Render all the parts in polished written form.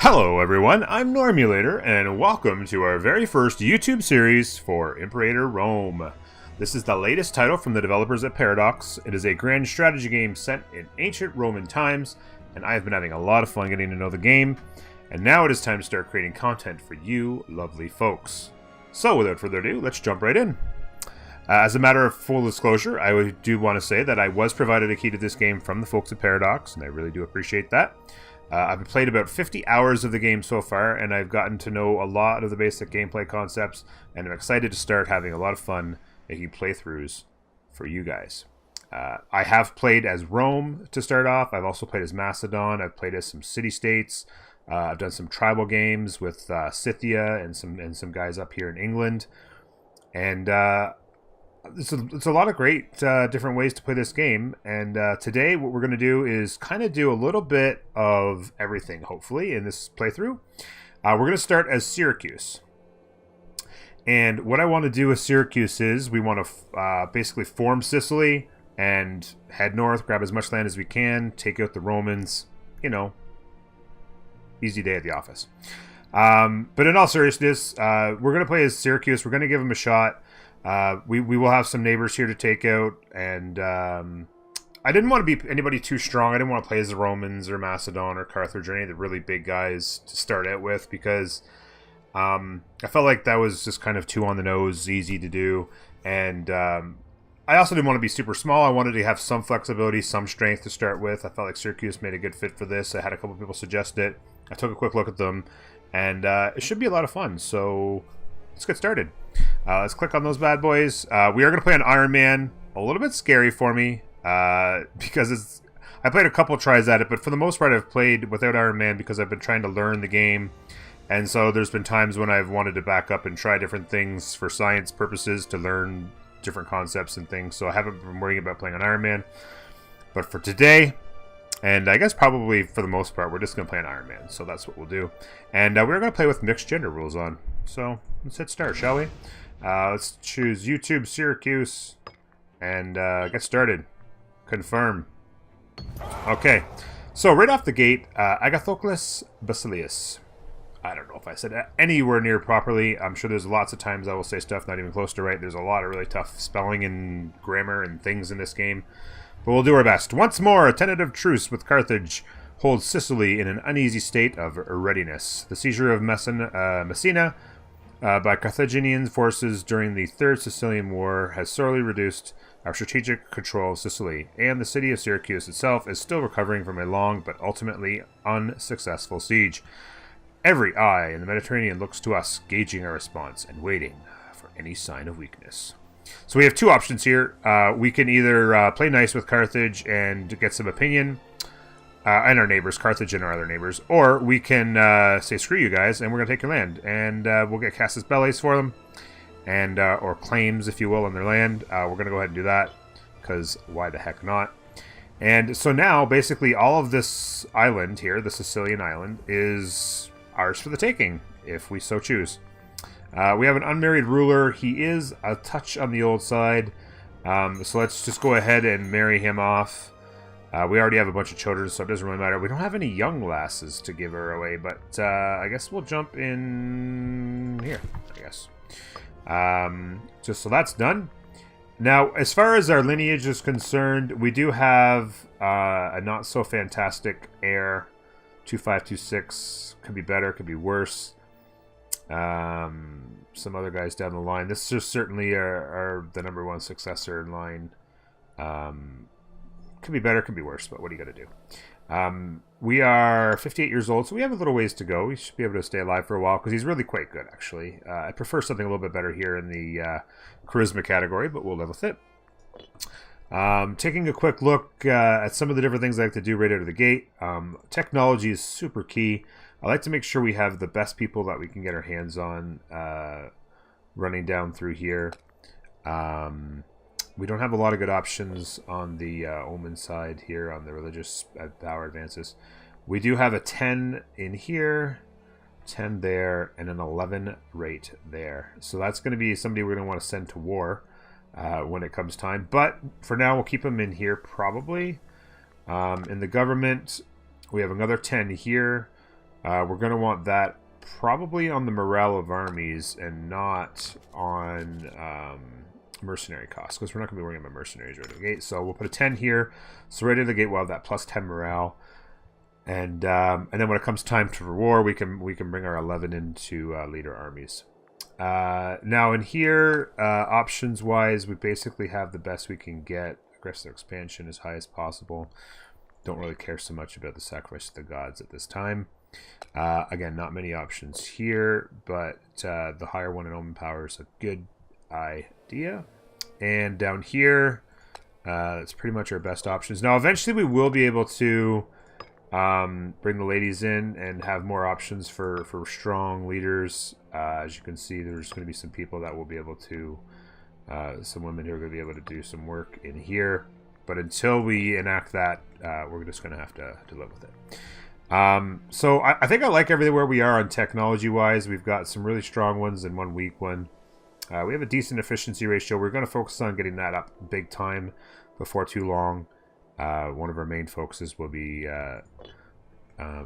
Hello everyone, I'm Normulator, and welcome to our very first YouTube series for Imperator Rome. This is the latest title from the developers at Paradox. It is a grand strategy game set in ancient Roman times, and I have been having a lot of fun getting to know the game, and now it is time to start creating content for you lovely folks. So without further ado, let's jump right in. As a matter of full disclosure, I do want to say that I was provided a key to this game from the folks at Paradox, and I really do appreciate that. I've played about 50 hours of the game so far, and I've gotten to know a lot of the basic gameplay concepts, and I'm excited to start having a lot of fun making playthroughs for you guys. I have played as Rome to start off. I've also played as Macedon. I've played as some city-states. I've done some tribal games with Scythia and some guys up here in England. And it's a lot of great different ways to play this game, and today what we're going to do is kind of do a little bit of everything, hopefully, in this playthrough. We're going to start as Syracuse, and what I want to do with Syracuse is we want to basically form Sicily and head north, grab as much land as we can, take out the Romans, you know, easy day at the office. But in all seriousness, we're going to play as Syracuse. We're going to give them a shot. We will have some neighbors here to take out, and I didn't want to be anybody too strong. I didn't want to play as the Romans or Macedon or Carthage or any of the really big guys to start out with, because I felt like that was just kind of too on the nose, easy to do, and I also didn't want to be super small. I wanted to have some flexibility, some strength to start with. I felt like Syracuse made a good fit for this. I had a couple people suggest it. I took a quick look at them, and it should be a lot of fun, so let's get started. Let's click on those bad boys. We are going to play on Ironman. A little bit scary for me because I played a couple tries at it, but for the most part I've played without Ironman because I've been trying to learn the game. And so there's been times when I've wanted to back up and try different things for science purposes to learn different concepts and things. So I haven't been worrying about playing on Ironman. But for today, and I guess probably for the most part, we're just going to play on Ironman. So that's what we'll do. And we're going to play with mixed gender rules on. So let's hit start, shall we? Let's choose YouTube Syracuse and get started. Confirm. Okay, so right off the gate, Agathocles Basilius. I don't know if I said that anywhere near properly. I'm sure there's lots of times I will say stuff not even close to right. There's a lot of really tough spelling and grammar and things in this game. But we'll do our best. Once more, a tentative truce with Carthage holds Sicily in an uneasy state of readiness. The seizure of Messina by Carthaginian forces during the Third Sicilian War has sorely reduced our strategic control of Sicily, and the city of Syracuse itself is still recovering from a long but ultimately unsuccessful siege. Every eye in the Mediterranean looks to us, gauging our response and waiting for any sign of weakness. So we have two options here. We can either play nice with Carthage and get some opinion, and our neighbors, Carthage and our other neighbors, or we can say screw you guys and we're going to take your land, and we'll get casus bellis for them, and or claims, if you will, on their land. We're going to go ahead and do that, because why the heck not? And so now, basically, all of this island here, the Sicilian island, is ours for the taking, if we so choose. We have an unmarried ruler. He is a touch on the old side, so let's just go ahead and marry him off. We already have a bunch of children, so it doesn't really matter. We don't have any young lasses to give her away, but I guess we'll jump in here, I guess. Just so that's done. Now, as far as our lineage is concerned, we do have a not-so-fantastic heir. 2526. Could be better, could be worse. Some other guys down the line. This is certainly our the number one successor in line. Could be better, could be worse, but what are you going to do? We are 58 years old, so we have a little ways to go. We should be able to stay alive for a while, because he's really quite good, actually. I prefer something a little bit better here in the charisma category, but we'll live with it. Taking a quick look at some of the different things I like to do right out of the gate. Technology is super key. I like to make sure we have the best people that we can get our hands on running down through here. We don't have a lot of good options on the Omen side here on the religious power advances. We do have a 10 in here, 10 there, and an 11 right there. So that's going to be somebody we're going to want to send to war when it comes time. But for now, we'll keep him in here probably. In the government, we have another 10 here. We're going to want that probably on the morale of armies and not on mercenary costs, because we're not going to be worrying about mercenaries right out of the gate. So we'll put a 10 here. So right out of the gate we'll have that plus 10 morale. And then when it comes time to war, we can bring our 11 into leader armies. Now in here, options wise, we basically have the best we can get. Aggressive expansion as high as possible. Don't really care so much about the sacrifice of the gods at this time. Again, not many options here, but the higher one in Omen Power is a good idea. And down here, it's pretty much our best options. Now, eventually we will be able to bring the ladies in and have more options for strong leaders. As you can see, there's going to be some people that will be able to, some women who are going to be able to do some work in here. But until we enact that, we're just going to have to live with it. So I think I like everywhere we are on technology-wise. We've got some really strong ones and one weak one. We have a decent efficiency ratio. We're going to focus on getting that up big time before too long. One of our main focuses will be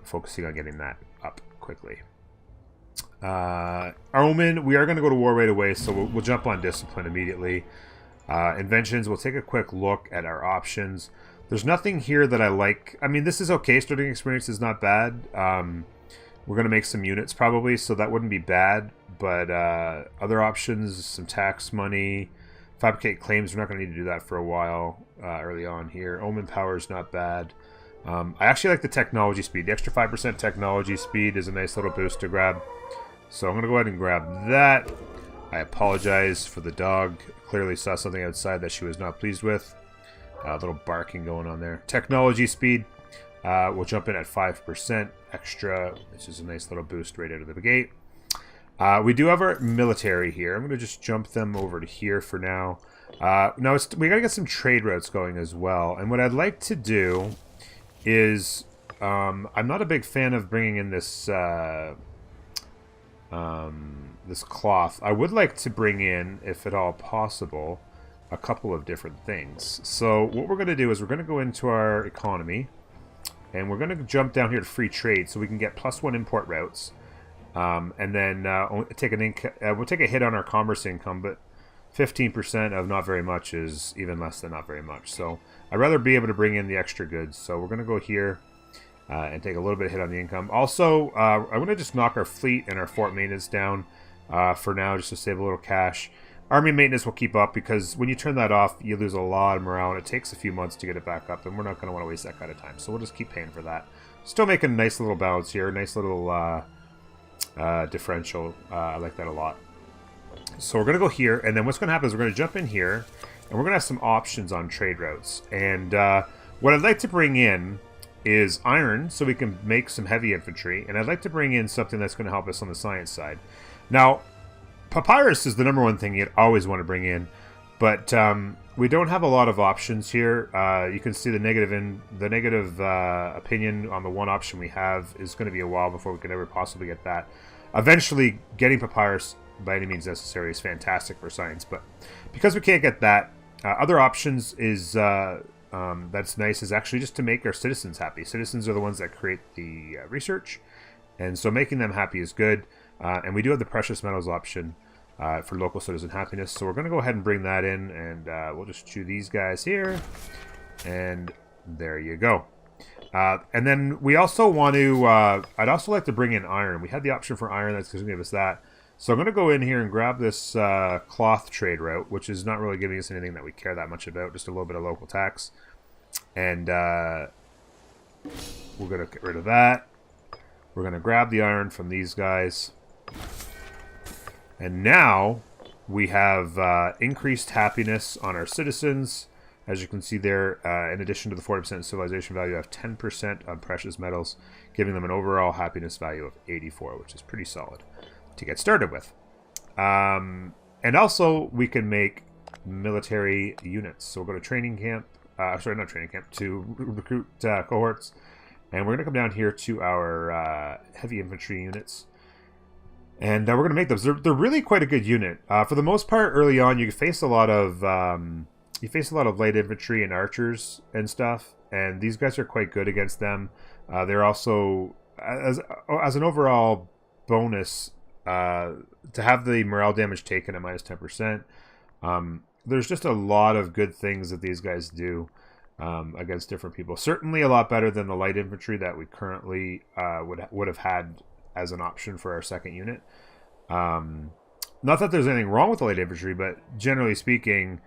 focusing on getting that up quickly. Omen, we are going to go to war right away, so we'll jump on discipline immediately. Inventions, we'll take a quick look at our options. There's nothing here that I like. I mean, this is okay. Starting experience is not bad. We're going to make some units probably, so that wouldn't be bad. But other options, some tax money, fabricate claims, we're not going to need to do that for a while early on here. Omen power is not bad. I actually like the technology speed. The extra 5% technology speed is a nice little boost to grab. So I'm going to go ahead and grab that. I apologize for the dog. Clearly saw something outside that she was not pleased with. A little barking going on there. Technology speed. We'll jump in at 5% extra, which is a nice little boost right out of the gate. We do have our military here. I'm going to just jump them over to here for now. Now we got to get some trade routes going as well. And what I'd like to do is, I'm not a big fan of bringing in this this cloth. I would like to bring in, if at all possible, a couple of different things. So what we're going to do is we're going to go into our economy, and we're going to jump down here to free trade so we can get +1 import routes. And then we'll take a hit on our commerce income, but 15% of not very much is even less than not very much. So I'd rather be able to bring in the extra goods. So we're going to go here and take a little bit of hit on the income. Also, I'm going to just knock our fleet and our fort maintenance down for now, just to save a little cash. Army maintenance will keep up, because when you turn that off, you lose a lot of morale, and it takes a few months to get it back up, and we're not going to want to waste that kind of time. So we'll just keep paying for that. Still making a nice little balance here, nice little differential. I like that a lot. So we're going to go here, and then what's going to happen is we're going to jump in here, and we're going to have some options on trade routes. And what I'd like to bring in is iron, so we can make some heavy infantry, and I'd like to bring in something that's going to help us on the science side. Now, papyrus is the #1 thing you'd always want to bring in, but we don't have a lot of options here. You can see the negative opinion on the one option we have is going to be a while before we can ever possibly get that. Eventually, getting papyrus by any means necessary is fantastic for science, but because we can't get that, other options is that's nice is actually just to make our citizens happy. Citizens are the ones that create the research, and so making them happy is good. And we do have the precious metals option for local citizen happiness, so we're going to go ahead and bring that in, and we'll just chew these guys here, and there you go. And then we also want to, I'd also like to bring in iron. We had the option for iron, that's going to give us that. So I'm going to go in here and grab this cloth trade route, which is not really giving us anything that we care that much about, just a little bit of local tax. And we're going to get rid of that. We're going to grab the iron from these guys. And now we have increased happiness on our citizens. As you can see there, in addition to the 40% civilization value, I have 10% on precious metals, giving them an overall happiness value of 84, which is pretty solid to get started with. And also, we can make military units. So we'll go to training camp. Sorry, not training camp, to recruit cohorts. And we're going to come down here to our heavy infantry units. And we're going to make those. They're really quite a good unit. For the most part, early on, you face a lot of light infantry and archers and stuff. And these guys are quite good against them. They're also as an overall bonus, to have the morale damage taken at minus 10%, there's just a lot of good things that these guys do against different people. Certainly a lot better than the light infantry that we currently would have had as an option for our second unit. Not that there's anything wrong with the light infantry, but generally speaking,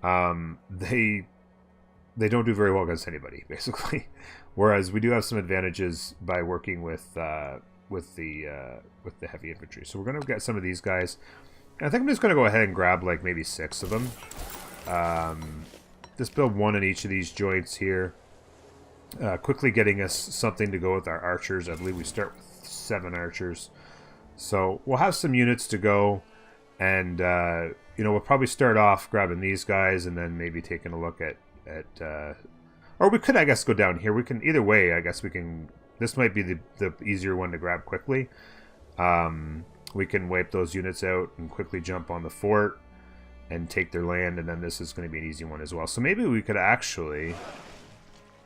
they don't do very well against anybody, basically. Whereas we do have some advantages by working with the heavy infantry. So we're going to get some of these guys. I think I'm just going to go ahead and grab like maybe 6 of them. Just build 1 in each of these joints here. Quickly getting us something to go with our archers. I believe we start with 7 archers. So we'll have some units to go. And, we'll probably start off grabbing these guys and then maybe taking a look at or we could, I guess, go down here. We can, either way, I guess we can, this might be the easier one to grab quickly. We can wipe those units out and quickly jump on the fort and take their land, and then this is going to be an easy one as well. So maybe we could actually,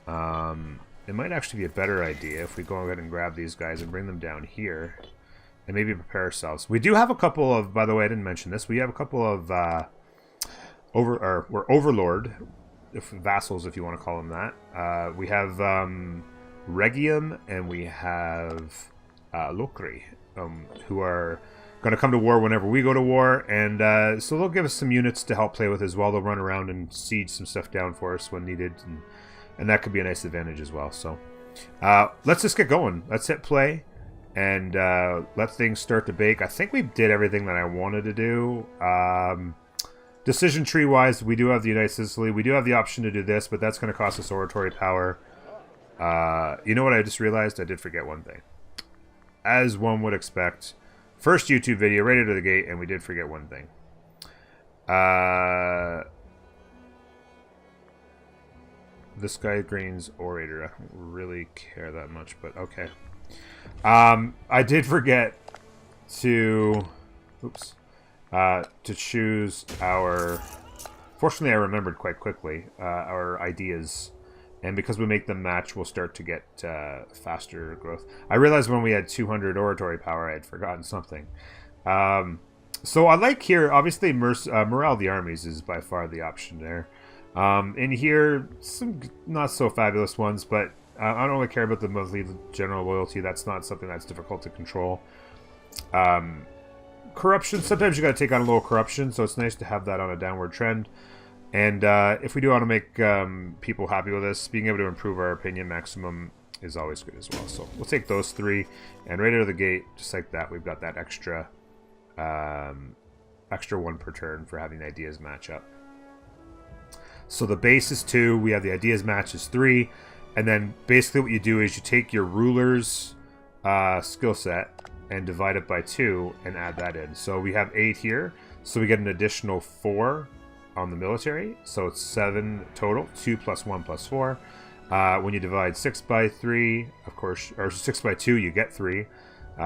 it might actually be a better idea if we go ahead and grab these guys and bring them down here and maybe prepare ourselves. We do have a couple of, by the way, I didn't mention this, we have a couple of we're overlord, vassals, if you want to call them that. We have Regium and we have Locri, who are going to come to war whenever we go to war, and so they'll give us some units to help play with as well. They'll run around and siege some stuff down for us when needed, and that could be a nice advantage as well. So let's just get going. Let's hit play and let things start to bake. I think we did everything that I wanted to do. Decision tree wise, we do have the United Sicily. We do have the option to do this, but that's going to cost us oratory power. You know what I just realized? I did forget one thing. As one would expect, first YouTube video right out of the gate, and we did forget one thing. This guy Green's Orator. I don't really care that much, but okay. I did forget to... Oops. To choose our... Fortunately, I remembered quite quickly our ideas. And because we make them match, we'll start to get faster growth. I realized when we had 200 oratory power, I had forgotten something. So I like here, obviously, morale of the armies is by far the option there. In here, some not so fabulous ones, but I don't really care about the monthly general loyalty. That's not something that's difficult to control. Corruption, sometimes you got to take on a little corruption, so it's nice to have that on a downward trend. And if we do want to make people happy with us, being able to improve our opinion maximum is always good as well. So we'll take those 3, and right out of the gate, just like that, we've got that extra 1 per turn for having the ideas match up. So the base is 2, we have the ideas match is 3, and then basically what you do is you take your ruler's skill set and divide it by 2 and add that in. So we have 8 here, so we get an additional 4 on the military, so it's 7 total. 2 plus 1 plus 4. When you divide 6 by 3, of course, or 6 by 2, you get 3.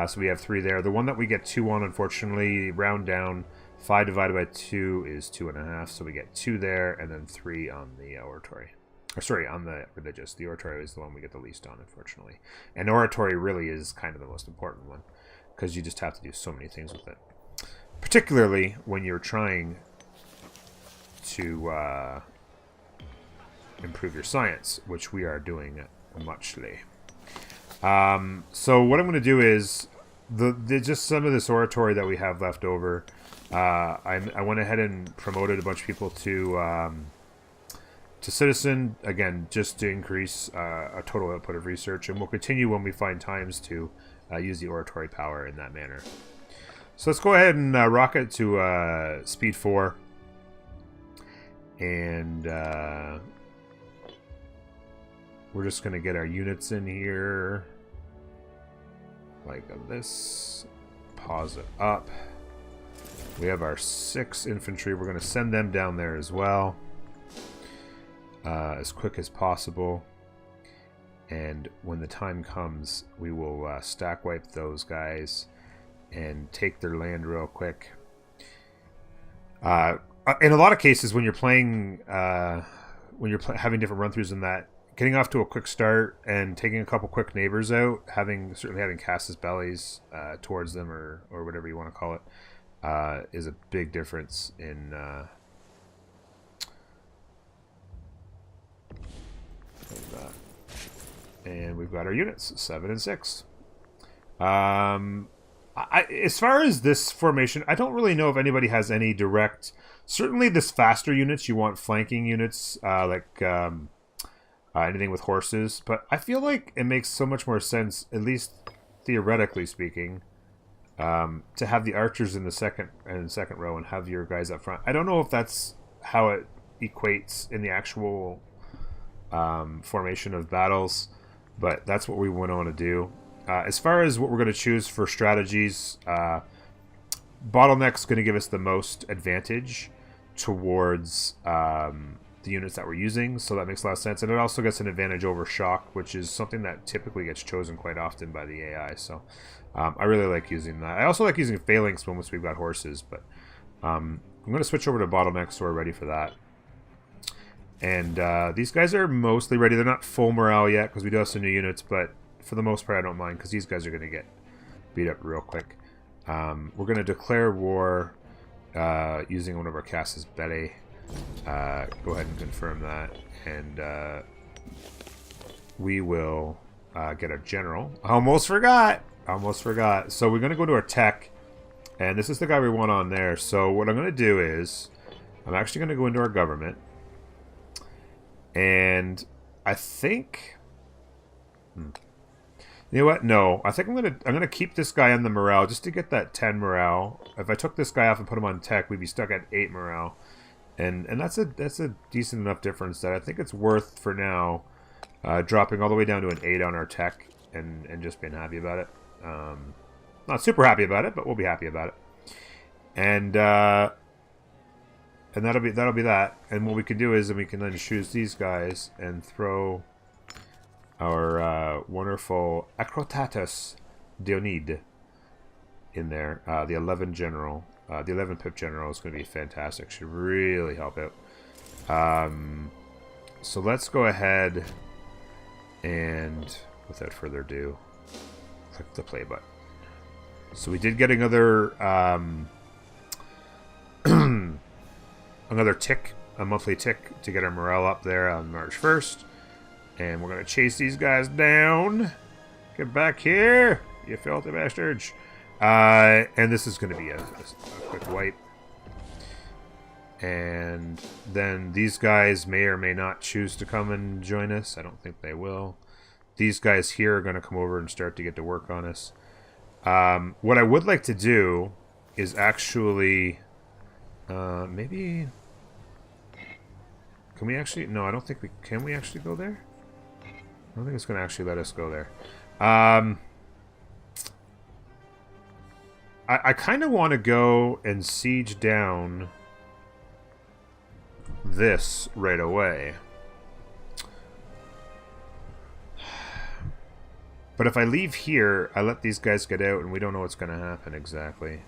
So we have 3 there. The one that we get 2 on, unfortunately, round down, 5 divided by 2 is 2.5, so we get 2 there, and then 3 on the oratory. Or sorry, on the religious. The oratory is the one we get the least on, unfortunately. And oratory really is kind of the most important one, because you just have to do so many things with it. Particularly when you're trying to improve your science, which we are doing muchly. So what I'm going to do is just some of this oratory that we have left over. I went ahead and promoted a bunch of people to citizen, again, just to increase a total output of research, and we'll continue when we find times to use the oratory power in that manner. So let's go ahead and rocket to speed 4. And we're just going to get our units in here. Like this. Pause it up. We have our 6 infantry. We're going to send them down there as well. As quick as possible. And when the time comes, we will stack wipe those guys and take their land real quick. In a lot of cases, when you're playing, having different run-throughs in that, getting off to a quick start and taking a couple quick neighbors out, certainly having Casus bellies towards them, or whatever you want to call it, is a big difference in. And we've got our units, 7 and 6. As far as this formation, I don't really know if anybody has any direct. Certainly, this faster units, you want flanking units, anything with horses. But I feel like it makes so much more sense, at least theoretically speaking, to have the archers in the second row and have your guys up front. I don't know if that's how it equates in the actual formation of battles, but that's what we went on to do. As far as what we're going to choose for strategies, bottleneck's going to give us the most advantage towards the units that we're using, so that makes a lot of sense. And it also gets an advantage over shock, which is something that typically gets chosen quite often by the AI. So I really like using that. I also like using phalanx once we've got horses, but I'm going to switch over to bottleneck so we're ready for that. And these guys are mostly ready. They're not full morale yet because we do have some new units, but for the most part I don't mind because these guys are going to get beat up real quick. We're going to declare war using one of our Casus belli. Go ahead and confirm that, and we will get a general. Almost forgot. So we're going to go to our tech, and this is the guy we want on there. So what I'm going to do is I'm actually going to go into our government, and I think you know what? No, I think I'm gonna keep this guy on the morale just to get that 10 morale. If I took this guy off and put him on tech, we'd be stuck at 8 morale, and that's a decent enough difference that I think it's worth for now dropping all the way down to an 8 on our tech and just being happy about it. Not super happy about it, but we'll be happy about it. And that'll be that. And what we can do is we can then choose these guys and throw our wonderful Acrotatus Dionide in there. The 11 general, the 11 pip general is going to be fantastic. Should really help out. So let's go ahead and, without further ado, click the play button. So we did get another another tick, a monthly tick to get our morale up there on March 1st. And we're going to chase these guys down. Get back here, you filthy bastards. And this is going to be a quick wipe. And then these guys may or may not choose to come and join us. I don't think they will. These guys here are going to come over and start to get to work on us. What I would like to do is actually... maybe... Can we actually... No, I don't think we... Can we actually go there? I don't think it's going to actually let us go there. I kind of want to go and siege down this right away. But if I leave here, I let these guys get out and we don't know what's going to happen exactly.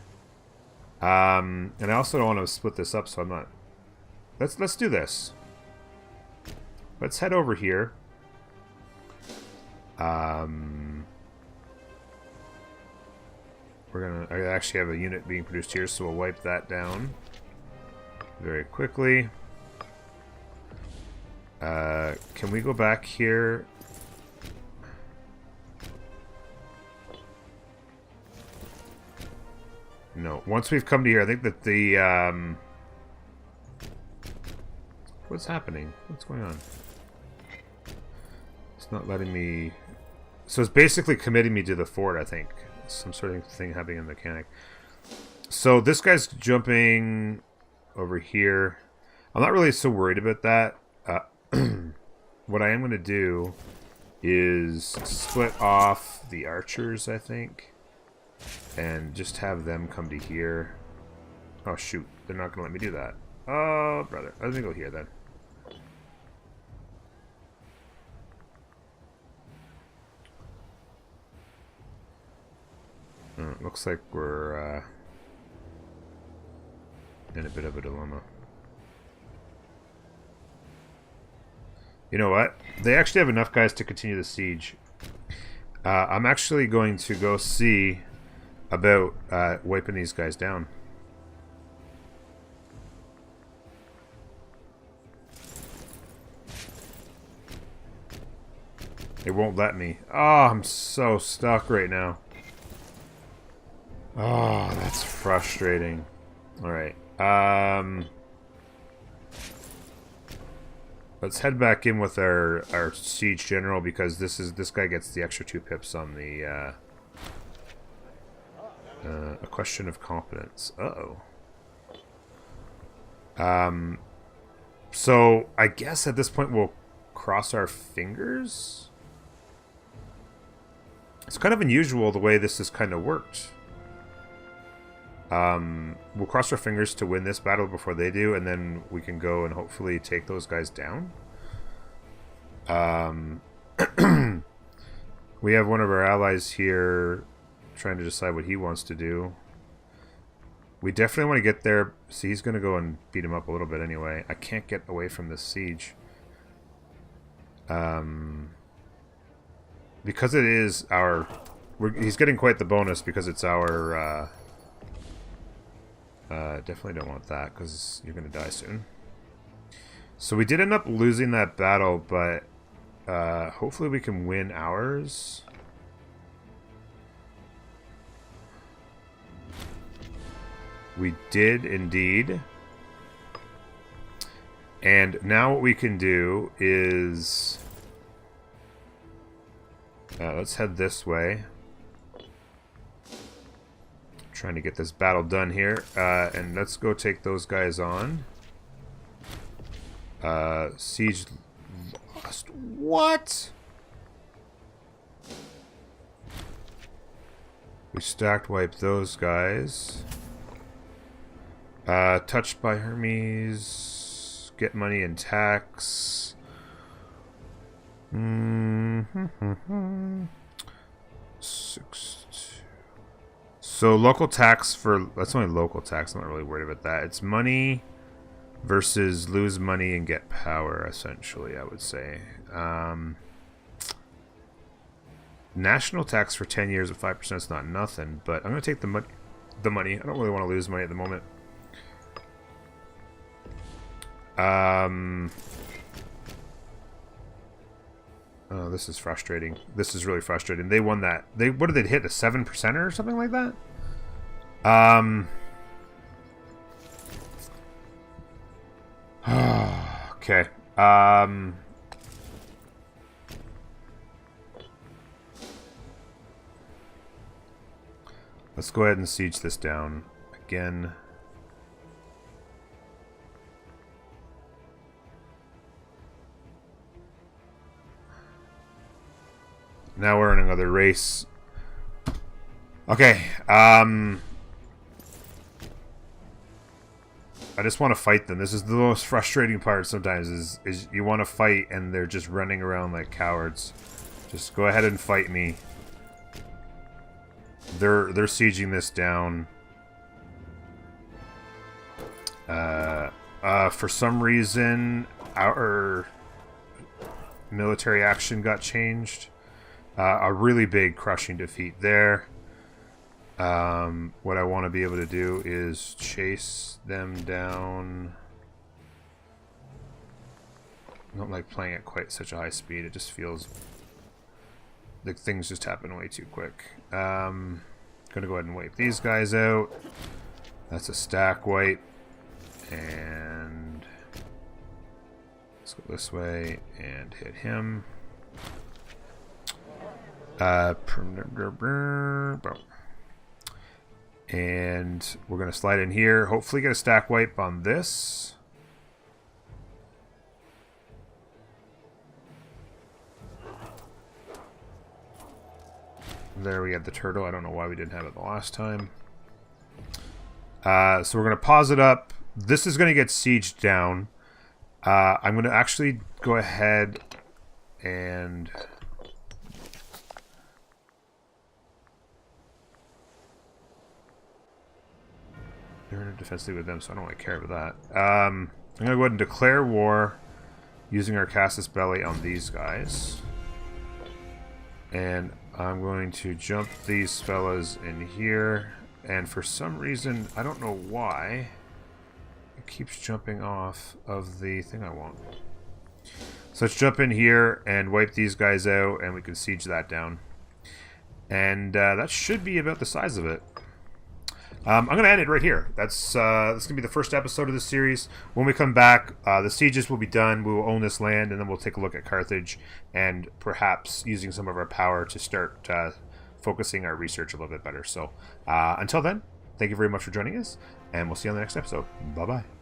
And I also don't want to split this up, so I'm not... Let's do this. Let's head over here. I actually have a unit being produced here, so we'll wipe that down very quickly. Can we go back here? No. Once we've come to here, I think that the what's happening? What's going on? It's not letting me... So it's basically committing me to the fort, I think. Some sort of thing happening in the mechanic. So this guy's jumping over here. I'm not really so worried about that. What I am going to do is split off the archers, I think. And just have them come to here. Oh, shoot. They're not going to let me do that. Oh, brother. Let me go here, then. Looks like we're in a bit of a dilemma. You know what? They actually have enough guys to continue the siege. I'm actually going to go see about wiping these guys down. They won't let me. Oh, I'm so stuck right now. Oh, that's frustrating. Alright. Let's head back in with our siege general, because this guy gets the extra 2 pips on the a question of competence. Uh-oh. So I guess at this point we'll cross our fingers. It's kind of unusual the way this has kind of worked. We'll cross our fingers to win this battle before they do, and then we can go and hopefully take those guys down. We have one of our allies here trying to decide what he wants to do. We definitely want to get there. See, he's going to go and beat him up a little bit anyway. I can't get away from this siege. Because it is our... he's getting quite the bonus because it's our... definitely don't want that, because you're going to die soon. So we did end up losing that battle, but hopefully we can win ours. We did indeed. And now what we can do is... let's head this way. Trying to get this battle done here. And let's go take those guys on. Siege lost. What? We stacked wipe those guys. Touched by Hermes. Get money and tax. So local tax for... that's only local tax. I'm not really worried about that. It's money versus lose money and get power, essentially, I would say. National tax for 10 years at 5% is not nothing, but I'm going to take the money. I don't really want to lose money at the moment. Oh, this is frustrating. This is really frustrating. They won that. What did they hit? A 7% or something like that? Okay. Let's go ahead and siege this down again. Now we're in another race. Okay, I just want to fight them. This is the most frustrating part sometimes, is you want to fight and they're just running around like cowards. Just go ahead and fight me. They're sieging this down. For some reason, our military action got changed. A really big crushing defeat there. What I want to be able to do is chase them down. I don't like playing at quite such a high speed. It just feels like things just happen way too quick. Gonna go ahead and wipe these guys out. That's a stack wipe. And let's go this way and hit him. And we're going to slide in here. Hopefully get a stack wipe on this. There we had the turtle. I don't know why we didn't have it the last time. So we're going to pause it up. This is going to get sieged down. I'm going to actually go ahead and... they're in a defensively with them, so I don't really care about that. I'm going to go ahead and declare war. using our Casus Belli on these guys. And I'm going to jump these fellas in here. And for some reason, I don't know why, it keeps jumping off of the thing I want. So let's jump in here and wipe these guys out, and we can siege that down. And that should be about the size of it. I'm going to end it right here. That's going to be the first episode of this series. When we come back, the sieges will be done. We will own this land, and then we'll take a look at Carthage and perhaps using some of our power to start focusing our research a little bit better. So until then, thank you very much for joining us, and we'll see you on the next episode. Bye-bye.